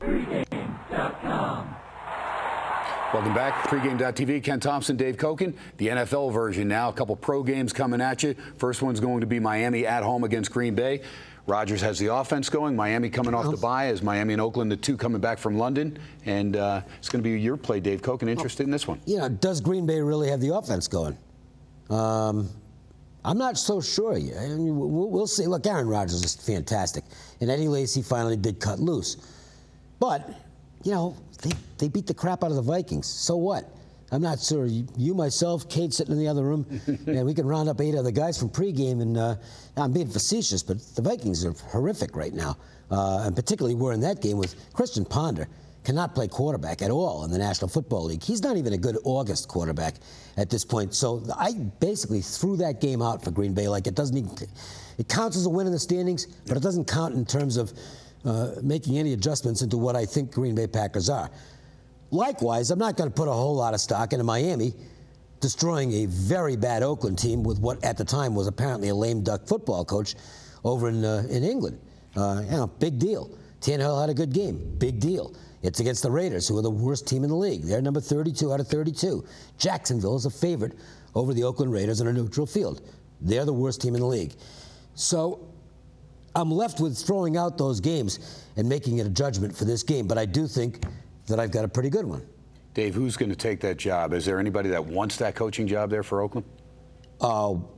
Welcome back. Pregame.tv, Ken Thomson, Dave Cokin. The NFL version now. A couple pro games coming at you. First one's going to be Miami at home against Green Bay. Rodgers has the offense going. Miami coming off the bye as Miami and Oakland, the two coming back from London. And it's going to be your play, Dave Cokin. Interested in this one? You know, does Green Bay really have the offense going? I'm not so sure yet. I mean, we'll see. Look, Aaron Rodgers is fantastic. And Eddie Lacy finally did cut loose. But, you know, they beat the crap out of the Vikings. So what? I'm not sure. You myself, Kate sitting in the other room, and we can round up 8 other guys from pregame. And I'm being facetious, but the Vikings are horrific right now. And particularly we're in that game with Christian Ponder. Cannot play quarterback at all in the National Football League. He's not even a good August quarterback at this point. So I basically threw that game out for Green Bay. Like it doesn't even, it counts as a win in the standings, but it doesn't count in terms of making any adjustments into what I think Green Bay Packers are. Likewise, I'm not going to put a whole lot of stock into Miami destroying a very bad Oakland team with what at the time was apparently a lame duck football coach over in England. You know, big deal. Tannehill had a good game. Big deal. It's against the Raiders, who are the worst team in the league. They're number 32 out of 32. Jacksonville is a favorite over the Oakland Raiders on a neutral field. They're the worst team in the league. So I'm left with throwing out those games and making it a judgment for this game. But I do think that I've got a pretty good one. Dave, who's going to take that job? Is there anybody that wants that coaching job there for Oakland? Oh,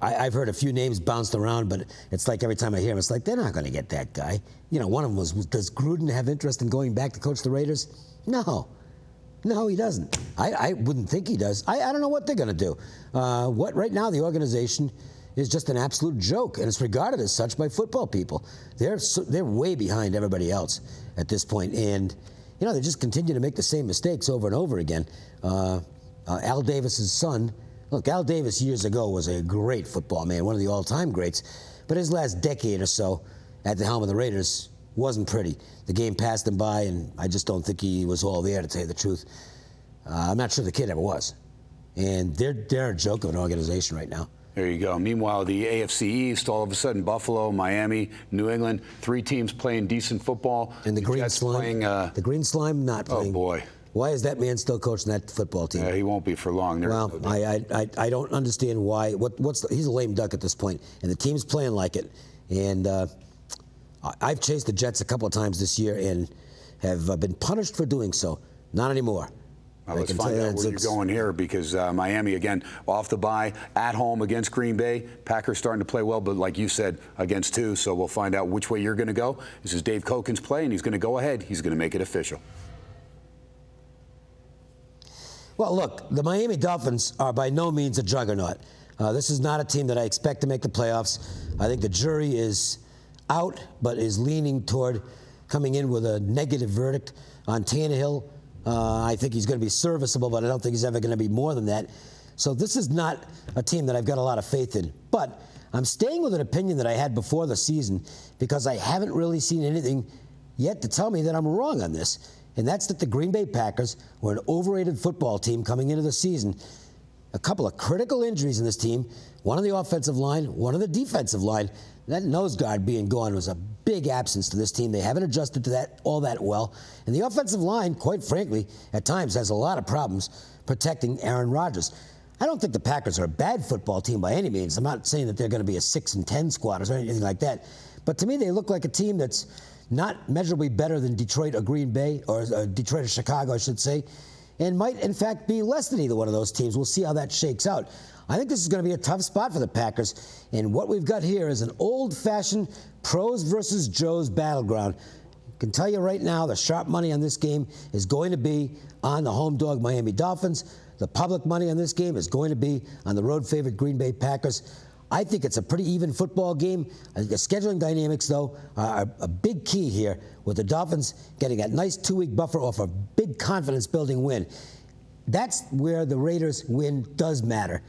I've heard a few names bounced around, but it's like every time I hear them, it's like they're not going to get that guy. You know, one of them was, does Gruden have interest in going back to coach the Raiders? No, he doesn't. I wouldn't think he does. I don't know what they're going to do. Right now, the organization is just an absolute joke, and it's regarded as such by football people. They're way behind everybody else at this point, and you know they just continue to make the same mistakes over and over again. Al Davis's son. Look, Al Davis years ago was a great football man, one of the all-time greats, but his last decade or so at the helm of the Raiders wasn't pretty. The game passed him by, and I just don't think he was all there, to tell you the truth. I'm not sure the kid ever was. And they're a joke of an organization right now. There you go. Meanwhile, the AFC East, all of a sudden, Buffalo, Miami, New England, 3 teams playing decent football. And the Green Slime, the Green Slime not playing. Oh, boy. Why is that man still coaching that football team? He won't be for long. Well, I don't understand why. He's a lame duck at this point, and the team's playing like it. And I've chased the Jets a couple of times this year and have been punished for doing so. Not anymore. Well, let's find out where you're going here, because Miami, again, off the bye, at home against Green Bay. Packers starting to play well, but like you said, against 2. So we'll find out which way you're going to go. This is Dave Cokin's play, and he's going to go ahead. He's going to make it official. Well, look, the Miami Dolphins are by no means a juggernaut. This is not a team that I expect to make the playoffs. I think the jury is out, but is leaning toward coming in with a negative verdict on Tannehill. I think he's going to be serviceable, but I don't think he's ever going to be more than that. So this is not a team that I've got a lot of faith in. But I'm staying with an opinion that I had before the season because I haven't really seen anything yet to tell me that I'm wrong on this. And that's that the Green Bay Packers were an overrated football team coming into the season. A couple of critical injuries in this team, one on the offensive line, one on the defensive line. That nose guard being gone was a big absence to this team. They haven't adjusted to that all that well. And the offensive line, quite frankly, at times has a lot of problems protecting Aaron Rodgers. I don't think the Packers are a bad football team by any means. I'm not saying that they're going to be a 6-10 squad or anything like that. But to me, they look like a team that's not measurably better than Detroit or Green Bay, or Detroit or Chicago, I should say, and might, in fact, be less than either one of those teams. We'll see how that shakes out. I think this is going to be a tough spot for the Packers, and what we've got here is an old-fashioned pros versus Joes battleground. I can tell you right now, the sharp money on this game is going to be on the home dog Miami Dolphins. The public money on this game is going to be on the road favorite Green Bay Packers. I think it's a pretty even football game. I think the scheduling dynamics, though, are a big key here, with the Dolphins getting a nice 2-week buffer off a big confidence-building win. That's where the Raiders' win does matter.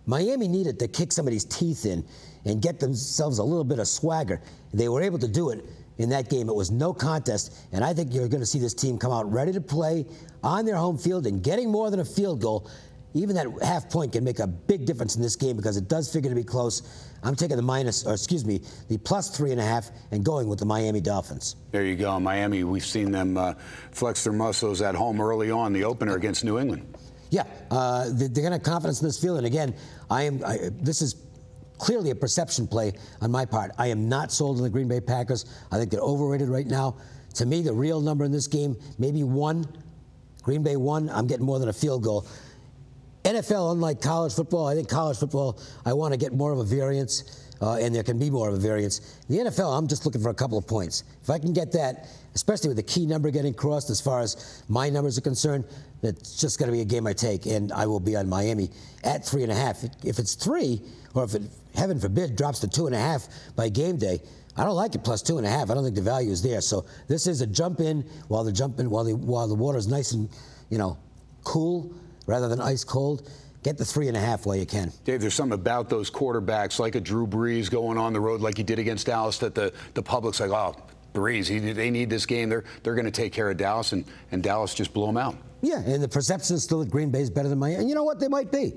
Miami needed to kick somebody's teeth in and get themselves a little bit of swagger. They were able to do it in that game. It was no contest, and I think you're going to see this team come out ready to play on their home field and getting more than a field goal. even that half point can make a big difference in this game because it does figure to be close. I'm taking the the plus 3.5 and going with the Miami Dolphins. There you go. Miami, we've seen them flex their muscles at home early on, the opener against New England. Yeah, they're going to have confidence in this field. And again, this is clearly a perception play on my part. I am not sold on the Green Bay Packers. I think they're overrated right now. To me, the real number in this game, maybe 1. Green Bay 1. I'm getting more than a field goal. NFL, unlike college football, I think college football, I want to get more of a variance, and there can be more of a variance. In the NFL, I'm just looking for a couple of points. If I can get that, especially with the key number getting crossed as far as my numbers are concerned, that's just going to be a game I take, and I will be on Miami at 3.5. If it's 3, or if it, heaven forbid, drops to 2.5 by game day, I don't like it plus 2.5. I don't think the value is there. So this is a jump in while the water is nice and cool, rather than ice cold. Get the 3.5 while you can. Dave, there's something about those quarterbacks, like a Drew Brees going on the road like he did against Dallas, that the public's like, oh, Brees, they need this game. They're going to take care of Dallas, and Dallas just blew them out. Yeah, and the perception is still that Green Bay's better than Miami. And you know what? They might be.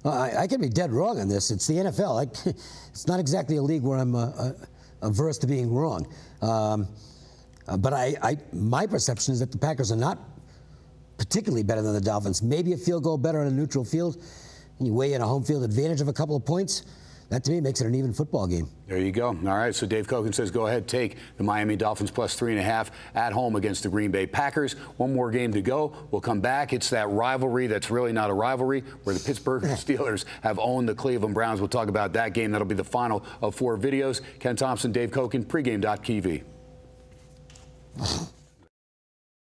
I could be dead wrong on this. It's the NFL. It's not exactly a league where I'm averse to being wrong. But my perception is that the Packers are not particularly better than the Dolphins. Maybe a field goal better on a neutral field. And you weigh in a home field advantage of a couple of points. That, to me, makes it an even football game. There you go. All right, so Dave Cokin says go ahead, take the Miami Dolphins plus 3.5 at home against the Green Bay Packers. One more game to go. We'll come back. It's that rivalry that's really not a rivalry, where the Pittsburgh Steelers have owned the Cleveland Browns. We'll talk about that game. That'll be the final of 4 videos. Ken Thomson, Dave Cokin, pregame.tv.